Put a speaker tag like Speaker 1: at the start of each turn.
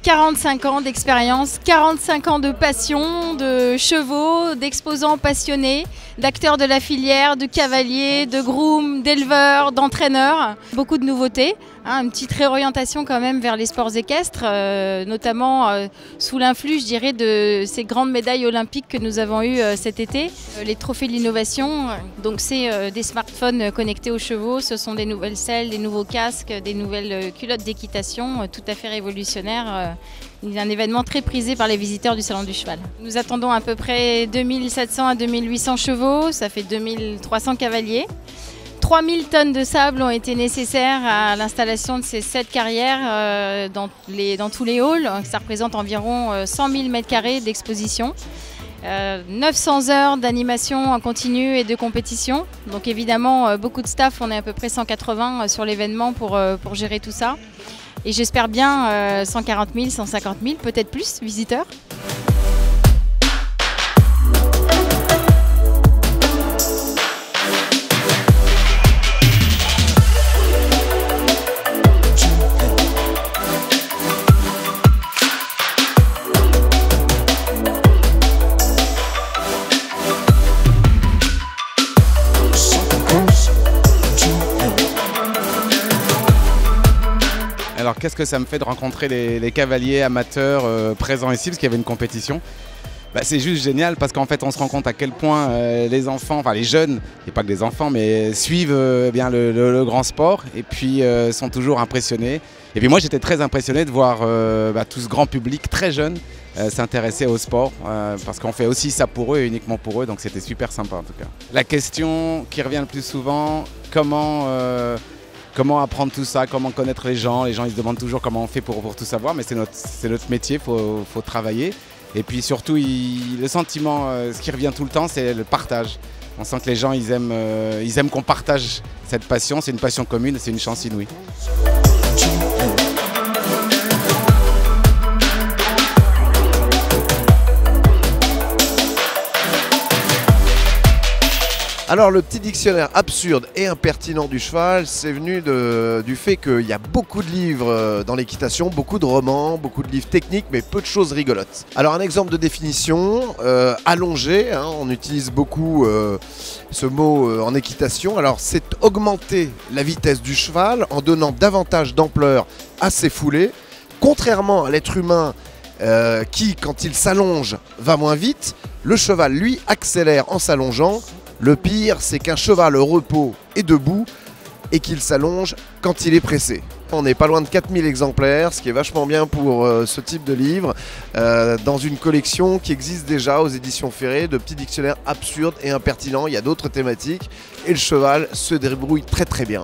Speaker 1: 45 ans d'expérience, 45 ans de passion, de chevaux, d'exposants passionnés, d'acteurs de la filière, de cavaliers, de grooms, d'éleveurs, d'entraîneurs. Beaucoup de nouveautés, une petite réorientation quand même vers les sports équestres, notamment sous l'influx, je dirais, de ces grandes médailles olympiques que nous avons eues cet été. Les trophées de l'innovation, donc c'est des smartphones connectés aux chevaux, ce sont des nouvelles selles, des nouveaux casques, des nouvelles culottes d'équitation, tout à fait révolutionnaires. Un événement très prisé par les visiteurs du Salon du Cheval. Nous attendons à peu près 2700 à 2800 chevaux, ça fait 2300 cavaliers. 3000 tonnes de sable ont été nécessaires à l'installation de ces 7 carrières dans tous les halls. Ça représente environ 100 000 m² d'exposition. 900 heures d'animation en continu et de compétition. Donc évidemment, beaucoup de staff, on est à peu près 180 sur l'événement pour gérer tout ça. Et j'espère bien 140 000, 150 000, peut-être plus visiteurs.
Speaker 2: Alors qu'est-ce que ça me fait de rencontrer les cavaliers amateurs présents ici, parce qu'il y avait une compétition. C'est juste génial parce qu'en fait on se rend compte à quel point les enfants, enfin les jeunes, et pas que les enfants, mais suivent bien le grand sport et puis sont toujours impressionnés. Et puis moi j'étais très impressionné de voir tout ce grand public très jeune s'intéresser au sport parce qu'on fait aussi ça pour eux et uniquement pour eux, donc c'était super sympa en tout cas. La question qui revient le plus souvent, comment apprendre tout ça, comment connaître les gens ils se demandent toujours comment on fait pour tout savoir, mais c'est notre métier, faut travailler. Et puis surtout, le sentiment, ce qui revient tout le temps, c'est le partage. On sent que les gens, ils aiment qu'on partage cette passion, c'est une passion commune, c'est une chance inouïe.
Speaker 3: Alors le petit dictionnaire absurde et impertinent du cheval, c'est venu du fait qu'il y a beaucoup de livres dans l'équitation, beaucoup de romans, beaucoup de livres techniques, mais peu de choses rigolotes. Alors un exemple de définition, allongé, on utilise beaucoup ce mot en équitation. Alors c'est augmenter la vitesse du cheval en donnant davantage d'ampleur à ses foulées, contrairement à l'être humain qui, quand il s'allonge, va moins vite. Le cheval, lui, accélère en s'allongeant. Le pire, c'est qu'un cheval au repos est debout et qu'il s'allonge quand il est pressé. On n'est pas loin de 4000 exemplaires, ce qui est vachement bien pour ce type de livre, dans une collection qui existe déjà aux éditions Ferré, de petits dictionnaires absurdes et impertinents. Il y a d'autres thématiques et le cheval se débrouille très très bien.